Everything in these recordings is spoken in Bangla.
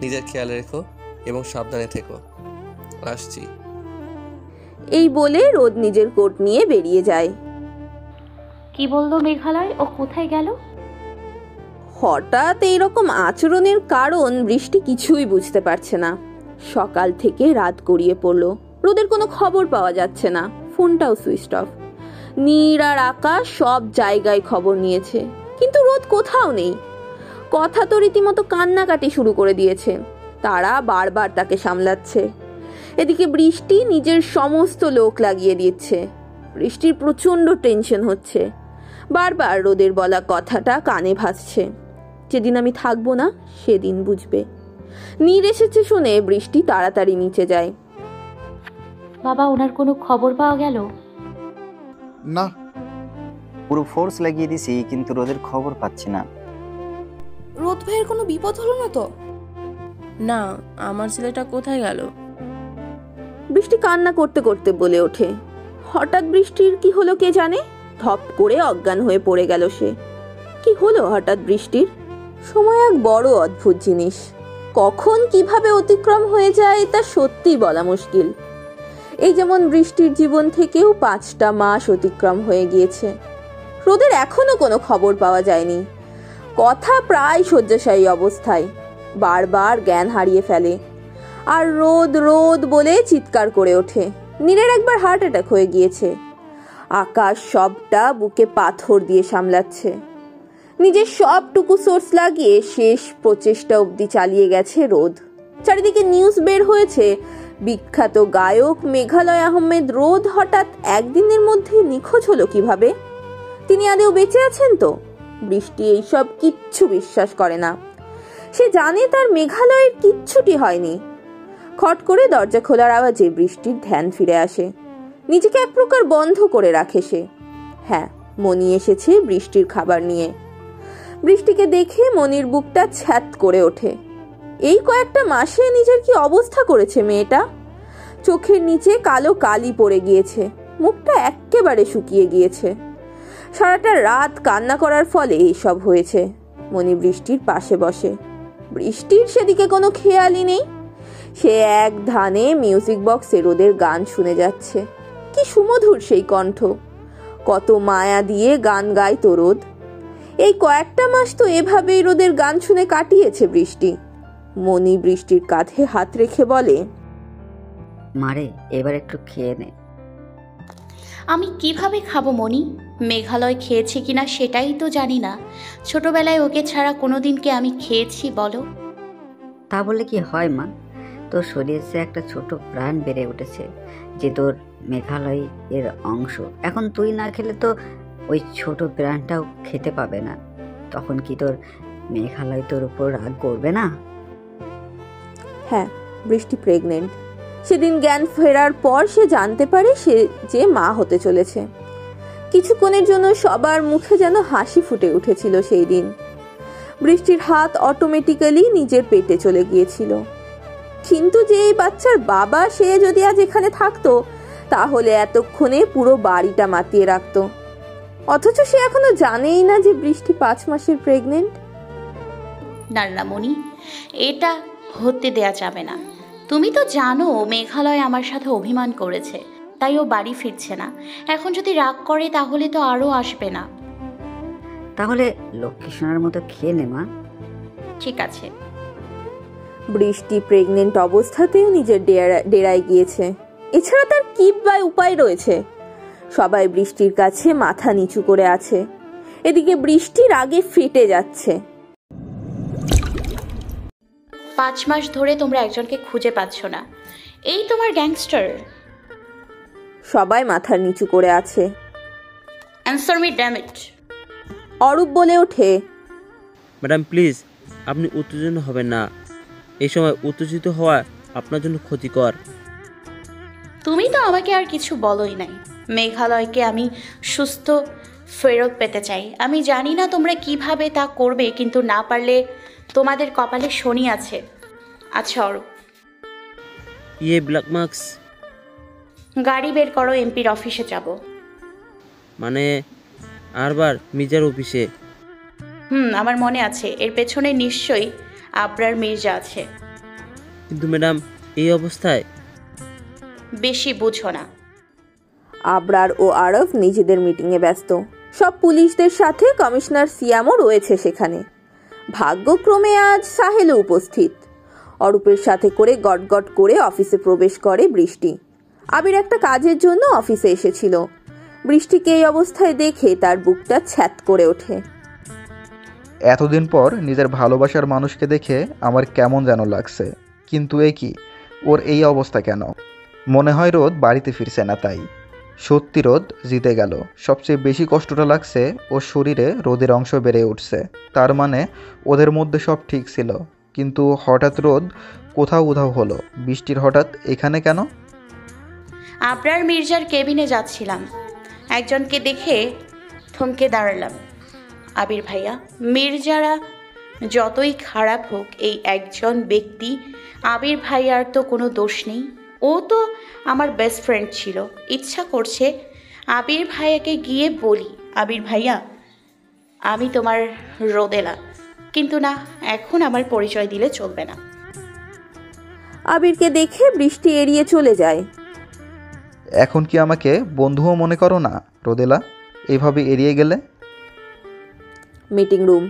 নিজের খেয়াল রেখো এবং সাবধানে থেকো। আসছি। এই বলে রোদ নিজের কোট নিয়ে বেরিয়ে যায়। কি বললো মেঘালয়? ও কোথায় গেল? হঠাৎ এইরকম আচরণের কারণ বৃষ্টি কিছুই বুঝতে পারছে না। সকাল থেকে রাত গড়িয়ে পড়লো, রোদের কোনো খবর পাওয়া যাচ্ছে না, ফোনটাও সুইচ অফ। নীর আর আকাশ সব জায়গায় খবর নিয়েছে, কিন্তু রোদ কোথাও নেই। কথা তো রীতিমতো কান্নাকাটি শুরু করে দিয়েছে। তারা বারবার তাকে সামলাচ্ছে। এদিকে বৃষ্টি নিজের সমস্ত লোক লাগিয়ে দিচ্ছে। বৃষ্টির প্রচন্ড টেনশন হচ্ছে। বারবার রোদের বলা কথাটা কানে ভাসছে, যেদিন আমি থাকবো না সেদিন বুঝবে। নীর এসেছে শুনে বৃষ্টি তাড়াতাড়ি নিচে যায়। বাবা, ওনার কোনো খবর পাওয়া গেল? না, পুরো ফোর্স লাগিয়ে দিছি, কিন্তু রোদের খবর পাচ্ছি না। রোদ ভাইয়ের কোনো বিপদ হলো না তো? না, আমার ছেলেটা কোথায় গেল? বৃষ্টি কান্না করতে করতে বলে ওঠে। হঠাৎ বৃষ্টির কি হলো কে জানে, ধপ করে অজ্ঞান হয়ে পড়ে গেল সে। কি হলো হঠাৎ বৃষ্টির? সময় এক বড় অদ্ভুত জিনিস, কখন কিভাবে অতিক্রম হয়ে যায় তা সত্যি বলা মুশকিল। এই যেমন বৃষ্টির জীবন থেকেও 5টা মাস অতিক্রম হয়ে গিয়েছে। রোদের এখনো কোনো খবর পাওয়া যায়নি। কথা প্রায় শয্যাশায়ী অবস্থায়, বারবার জ্ঞান হারিয়ে ফেলে আর রোদ রোদ বলে চিৎকার করে ওঠে। নীরের একবার হার্ট অ্যাটাক হয়ে গিয়েছে। আকাশ সবটা বুকে পাথর দিয়ে সামলাচ্ছে। নিজের সবটুকু সোর্স লাগিয়ে শেষ প্রচেষ্টা অবধি চালিয়ে গেছে রোদ। চারিদিকে নিউজ বের হয়েছে, বিখ্যাত গায়ক মেঘালয় আহমেদ রোদ হঠাৎ একদিনের মধ্যে নিখোঁজ হলো কিভাবে। তিনি আদেও বেঁচে আছেন তো? বৃষ্টি এইসব কিচ্ছু বিশ্বাস করে না। সে জানে তার মেঘালয়ের কিচ্ছুটি হয়নি। খট করে দরজা খোলার আওয়াজে বৃষ্টির ধ্যান ফিরে আসে। নিজেকে এক প্রকার বন্ধ করে রাখে সে। হ্যাঁ, মনি এসেছে বৃষ্টির খাবার নিয়ে। বৃষ্টিকে দেখে মনির বুকটা ছ্যাত করে ওঠে। এই কয়েকটা মাসে নিজের কি অবস্থা করেছে মেয়েটা। চোখের নিচে কালো কালি পড়ে গিয়েছে, মুখটা একেবারে শুকিয়ে গিয়েছে। সারাটা রাত কান্না করার ফলে এসব হয়েছে। মনি বৃষ্টির পাশে বসে। বৃষ্টির সেদিকে কোনো খেয়ালই নেই। সে এক ধানে মিউজিক বক্সে রোদের গান শুনে যাচ্ছে। কি সুমধুর সেই কণ্ঠ, কত মায়া দিয়ে গান গাইতো রোদ। এই কয়েকটা মাস তো এভাবেই রোদের গান শুনে কাটিয়েছে বৃষ্টি। মনি বৃষ্টির কাঁধে হাত রেখে বলে, মারে এবার একটু খেয়ে নে। আমি কিভাবে খাবো মনি? মেঘালয় খেয়েছে কিনা সেটাই তো জানি না। ছোটবেলায় ওকে ছাড়া কোনোদিন কি আমি খেয়েছি বলো? তা বললে কি হয় মা, তোর শরীরে একটা ছোট প্রাণ বেড়ে উঠেছে যে তোর মেঘালয় এর অংশ। এখন তুই না খেলে তো ওই ছোট প্রাণটাও খেতে পাবে না। তখন কি তোর মেঘালয় তোর উপর রাগ করবে না? হ্যাঁ, বৃষ্টি প্রেগনেন্ট। সেদিন জ্ঞান ফেরার পর সে জানতে পারে সে যে মা হতে চলেছে। কিছুক্ষণের জন্য সবার মুখে যেন হাসি ফুটে উঠেছিল সেই দিন। বৃষ্টির হাত অটোমেটিক্যালি নিজের পেটে চলে গিয়েছিল। কিন্তু যে এই বাচ্চার বাবা, সে যদি আজ এখানে থাকতো তাহলে এতক্ষণে পুরো বাড়িটা মাতিয়ে রাখতো। অথচ সে এখনো জানেই না যে বৃষ্টি 5 মাসের প্রেগনেন্ট। না মনি, এটা হতে দেয়া যাবে না। তুমি তো জানো মেঘালয় আমার সাথে অভিমান করেছে, তাই ও বাড়ি ফিরছে না। এখন যদি রাগ করে তাহলে তো আরও আসবে না। তাহলে লক্ষ্মী সোনার মতো খেয়ে নে মা। ঠিক আছে। বৃষ্টি প্রেগনেন্ট অবস্থাতেও নিজের ডেরায় গিয়েছে। এছাড়া তার কি বা উপায় রয়েছে? সবাই বৃষ্টির কাছে মাথা নিচু করে আছে। এদিকে বৃষ্টির আগে ফেটে যাচ্ছে। 5 মাস ধরে তোমরা একজনকে খুঁজে পাচ্ছ না, এই তোমার গ্যাংস্টার। সবাই মাথা নিচু করে আছে। Answer me damn it. Arup বলে ওঠে, ম্যাডাম প্লিজ, আপনি উত্তেজিত হবেন না। এই সময় উত্তেজিত হওয়া আপনার জন্য ক্ষতিকর। তুমি তো আমাকে আর কিছু বলোই নাই। মেঘালয়কে আমি সুস্থ ফেরত পেতে চাই। আমি জানি না তোমরা কিভাবে তা করবে, কিন্তু না পারলে তোমাদের কপালে শনি আছে। আচ্ছা অরূপ, ব্ল্যাক মার্কস। গাড়ি বের করো, এমপির অফিসে যাব। মানে আরবার মির্জার অফিসে? আমার মনে আছে। এর পেছনে নিশ্চয়ই আবরার মির্জা আছে। কিন্তু ম্যাডাম এই অবস্থায় বেশি বুঝো না। আবরার ও আরব নিজেদের মিটিংয়ে ব্যস্ত। সব পুলিশদের সাথে কমিশনার সিয়ামও রয়েছে সেখানে। ভাগ্যক্রমে আজ সাহেলও উপস্থিত। অরূপের সাথে করে গটগট করে অফিসে প্রবেশ করে বৃষ্টি। আবির একটা কাজের জন্য অফিসে এসেছিল। বৃষ্টিকে এই অবস্থায় দেখে তার বুকটা ছ্যাত করে ওঠে। এতদিন পর নিজের ভালোবাসার মানুষকে দেখে আমার কেমন যেন লাগছে, কিন্তু এ কি, ওর এই অবস্থা কেন? মনে হয় রোদ বাড়িতে ফিরছে না, তাই। সত্যি রোদ জিতে গেল। সবচেয়ে বেশি কষ্টটা লাগছে ওর শরীরে রোদের অংশ বেড়ে উঠছে। তার মানে ওদের মধ্যে সব ঠিক ছিল, কিন্তু হঠাৎ রোদ কোথাও উধাও হলো। বৃষ্টির হঠাৎ এখানে কেন? আবরার মির্জার কেবিনে যাচ্ছিলাম, একজনকে দেখে থমকে দাঁড়ালাম। আবির ভাইয়া, মির্জারা যতই খারাপ হোক, এই একজন ব্যক্তি আবির ভাইয়ার তো কোনো দোষ নেই। ও তো আমার বেস্ট ফ্রেন্ড ছিল। ইচ্ছা করছে আবির ভাইয়াকে গিয়ে বলি, আবির ভাইয়া আমি তোমার রোদেলা, কিন্তু না, এখন আমার পরিচয় দিলে চলবে না। আবিরকে দেখে বৃষ্টি এড়িয়ে চলে যায়। এখন কি আমাকে বন্ধুও মনে করো না রোদেলা, এইভাবে এড়িয়ে গেলে? Meeting room.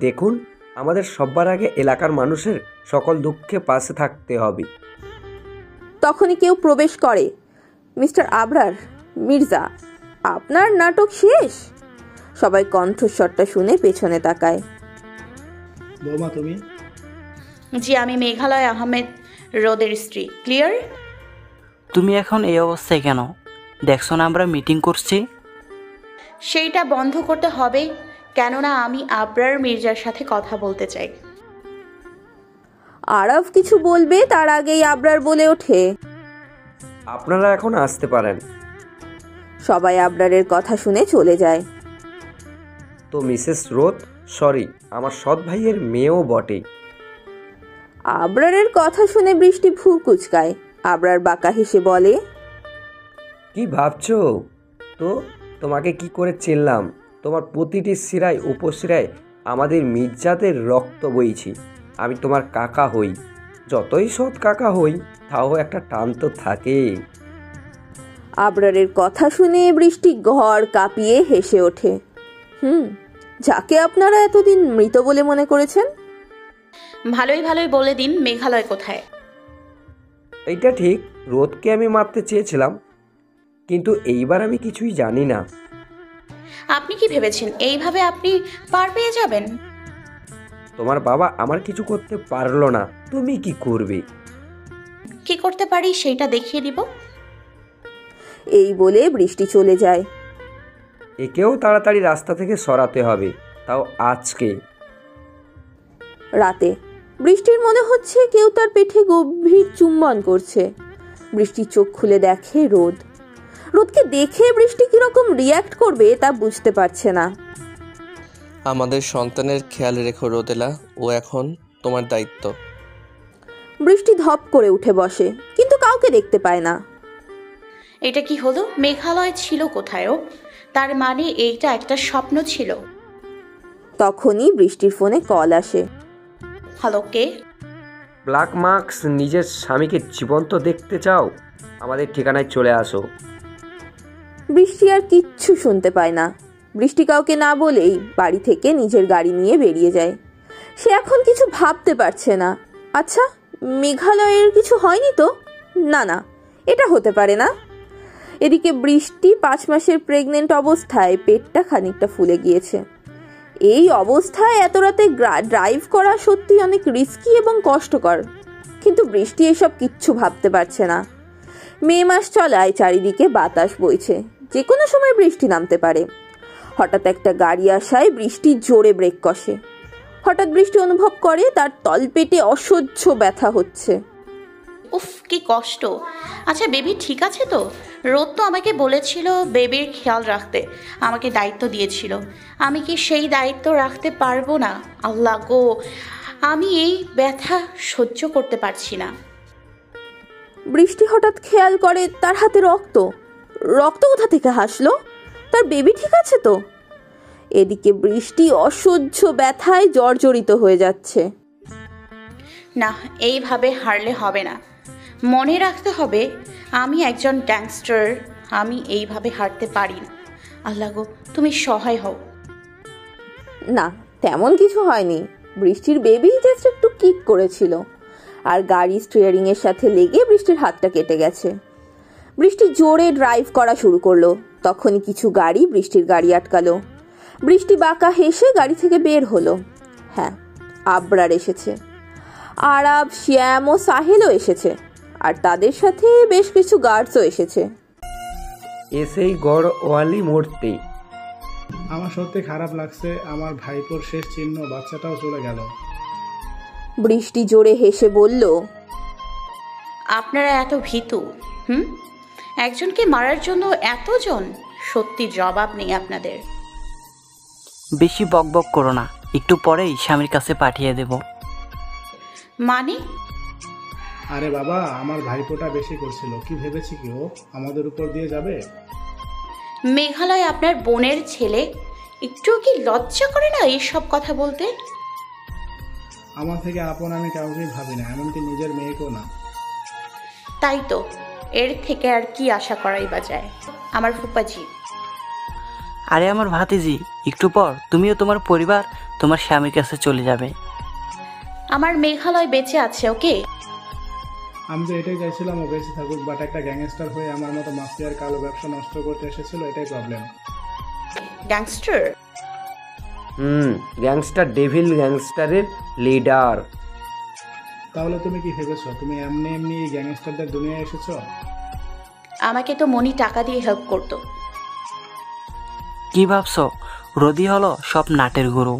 দেখুন, আমাদের সবার আগে এলাকার মানুষের সকল দুঃখে পাশে থাকতে হবে। তখনই কেউ প্রবেশ করে। মিস্টার আবরার মির্জা, আপনার নাটক শেষ? সবাই কণ্ঠস্বরটা শুনে পেছনে তাকায়। বৌমা তুমি? জি, আমি মেঘালয় আহমেদ, রোদের স্ত্রী। ক্লিয়ার? তুমি এখন এই অবস্থায় কেন? দেখছো না আমরা মিটিং করছি? সেইটা বন্ধ করতে হবে, কেননা আমি আবরার মির্জার সাথে কথা বলতে চাই। আরব কিছু বলবে তার আগেই আবরার বলে ওঠে, আপনারা এখন আসতে পারেন। সবাই আবরারের কথা শুনে চলে যায়। তো মিসেস রোদ, সরি, আমার সৎ ভাইয়ের মেয়েও বটে। আবরারের কথা শুনে বৃষ্টি ভ্রু কুচকায়। আবরার বাঁকা হেসে বলে, কি ভাবছো? তো তোমাকে কি করে চিনলাম? তোমার প্রতিটি শিরায় উপশিরায় আমাদের মির্জাদের রক্ত বইছি। আমি তোমার কাকা হই, যতই সৎ কাকা হই, তাও একটা টান তো থাকে। আবরারের কথা শুনে বৃষ্টি ঘর কাঁপিয়ে হেসে ওঠে। যাকে আপনারা এতদিন মৃত বলে মনে করেছেন। ভালোই ভালোই বলে দিন, মেঘালয় কোথায়? এইটা ঠিক, রোদকে আমি মারতে চেয়েছিলাম, কিন্তু এইবার আমি কিছুই জানি না। আপনি কি ভেবেছেন এইভাবে আপনি পার পেয়ে যাবেন? তোমার বাবা আমার কিছু করতে পারলো না, তুমি কি করবে? কি করতে পারি সেইটা দেখিয়ে দিব। এই বলে বৃষ্টি চলে যায়। একেও তাড়াতাড়ি রাস্তা থেকে সরাতে হবে, তাও আজকে। রাতে বৃষ্টির মনে হচ্ছে কেউ তার পেটে গভীর চুম্বন করছে। বৃষ্টি চোখ খুলে দেখে রোদ। রোদকে দেখে বৃষ্টি কিরকম রিয়্যাক্ট করবে তা বুঝতে পারছে না। আমাদের সন্তানের খেয়াল রেখো রোদেলা, ও এখন তোমার দায়িত্ব। বৃষ্টি ধপ করে উঠে বসে, কিন্তু কাউকে দেখতে পায় না। এটা কি হলো? মেঘালয় ছিল কোথায়ও? তার মানে এইটা একটা স্বপ্ন ছিল। তখনই বৃষ্টির ফোনে কল আসে। হ্যালো, কে? ব্ল্যাক মার্কস নিজের স্বামীকে জীবন্ত দেখতে চাও? আমাদের ঠিকানায় চলে আসো। বৃষ্টি আর কিচ্ছু শুনতে পায় না। বৃষ্টি কাউকে না বলেই বাড়ি থেকে নিজের গাড়ি নিয়ে বেরিয়ে যায়। সে এখন কিছু ভাবতে পারছে না। আচ্ছা, মেঘালয়ের কিছু হয়নি তো? না না, এটা হতে পারে না। এদিকে বৃষ্টি 5 মাসের প্রেগনেন্ট অবস্থায় পেটটা খানিকটা ফুলে গিয়েছে। এই অবস্থায় এত রাতে ড্রাইভ করা সত্যি অনেক রিস্কি এবং কষ্টকর, কিন্তু বৃষ্টি এসব কিচ্ছু ভাবতে পারছে না। মে মাস চলায় চারিদিকে বাতাস বইছে, যে কোনো সময় বৃষ্টি নামতে পারে। হঠাৎ একটা গাড়ি আসায় বৃষ্টি জোরে ব্রেক কষে। হঠাৎ বৃষ্টি অনুভব করে তার তলপেটে অসহ্য ব্যথা হচ্ছে। উফ, কি কষ্ট। আচ্ছা, বেবি ঠিক আছে তো? রোদ তো আমাকে বলেছিল বেবির খেয়াল রাখতে, আমাকে দায়িত্ব দিয়েছিল। আমি কি সেই দায়িত্ব রাখতে পারবো না? আল্লাহ গো, আমি এই ব্যথা সহ্য করতে পারছি না। বৃষ্টি হঠাৎ খেয়াল করে তার হাতে রক্ত। রক্ত কোথা থেকে আসলো? তার বেবি ঠিক আছে তো? এদিকে বৃষ্টি অসহ্য ব্যথায় জর্জরিত হয়ে যাচ্ছে। না, এইভাবে হারলে হবে না। মনে রাখতে হবে আমি একজন গ্যাংস্টার, আমি এইভাবে হারতে পারি না। আল্লাহ গো, তুমি সহায় হও। না, তেমন কিছু হয়নি। বৃষ্টির বেবি জাস্ট একটু কিক করেছিল, আর গাড়ি স্টিয়ারিং এর সাথে লেগে বৃষ্টির হাতটা কেটে গেছে। বৃষ্টি জোরে ড্রাইভ করা শুরু করলো, তখনই কিছু গাড়ি বৃষ্টির গাড়ি আটকালো। বৃষ্টি বাঁকা হেসে গাড়ি থেকে বের হলো। হ্যাঁ, আবরার এসেছে, আরাব, শ্যাম ও সাহেলও এসেছে, আর তাদের সাথে বেশ কিছু গার্ডসও এসেছে। এসেই গড়ওয়ালি মূর্তি। আমার সত্যি খারাপ লাগছে, আমার ভাইপোর শেষ চিহ্ন বাচ্চাটাও চলে গেল। বৃষ্টি জোরে হেসে বলল, আপনারা এত ভীতু? একজনকে মারার জন্য এতজন? সত্যি জবাব নেই আপনাদের। বেশি বকবক করো না, একটু পরেই স্বামীর কাছে পাঠিয়ে দেব। মানে? আরে বাবা, আমার ভাইপোটা বেশি করছিল, কি ভেবেছি কি ও আমাদের উপর দিয়ে যাবে? মেঘালয় আপনার বোনের ছেলে, একটু কি লজ্জা করে না এইসব কথা বলতে? আমার থেকে আপন আমি কাউকেই ভাবি না, এমনকি নিজের মেয়েকেও না। তাই তো, এর থেকে আর কি আশা করাই বা যায়। আমার ফুপাজি। আরে আমার ভাতিজি, একটু পর তুমিও তোমার পরিবার তোমার স্বামীর কাছে চলে যাবে। আমার মেঘালয় বেঁচে আছে, ওকে? আমি তো এটাই চাইছিলাম ও বেঁচে থাকুক, বাট একটা গ্যাংস্টার হয়ে আমার মতো মাফিয়ার কালো ব্যবসা নষ্ট করতে এসেছিল, এটাই প্রবলেম। গ্যাংস্টার? গ্যাংস্টার, ডেভিল গ্যাংস্টারের লিডার। তাহলে তুমি কি ভেবেছো তুমি এমনি এমনি এই গ্যাংস্টারদের দুনিয়ায় এসেছো? আমাকে তো মনি টাকা দিয়ে হেল্প করতো। কি ভাবছো? রদি হলো সব নাটের গুরু।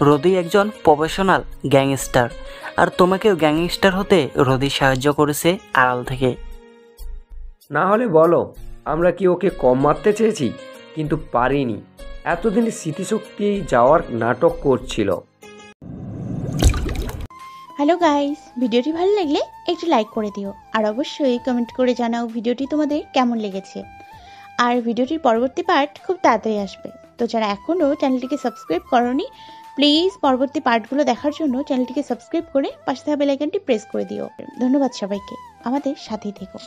রদি একজন প্রফেশনাল গ্যাংস্টার, আর তোমাকেও গ্যাংস্টার হতে রদি সাহায্য করেছে আড়াল থেকে। না হলে বলো, আমরা কি ওকে কম মারতে চেয়েছি? কিন্তু পারিনি। এতদিন স্মৃতিশক্তি যাওয়ার নাটক করছিল। হ্যালো গাইস, ভিডিওটি ভালো লাগলে একটু লাইক করে দিও, আর অবশ্যই কমেন্ট করে জানাও ভিডিওটি তোমাদের কেমন লেগেছে। আর ভিডিওটির পরবর্তী পার্ট খুব তাড়াতাড়ি আসবে, তো যারা এখনও চ্যানেলটিকে সাবস্ক্রাইব করোনি, প্লিজ পরবর্তী পার্টগুলো দেখার জন্য চ্যানেলটিকে সাবস্ক্রাইব করে পাশে থাকা বেল আইকনটি প্রেস করে দিও। ধন্যবাদ সবাইকে, আমাদের সাথেই থেকো।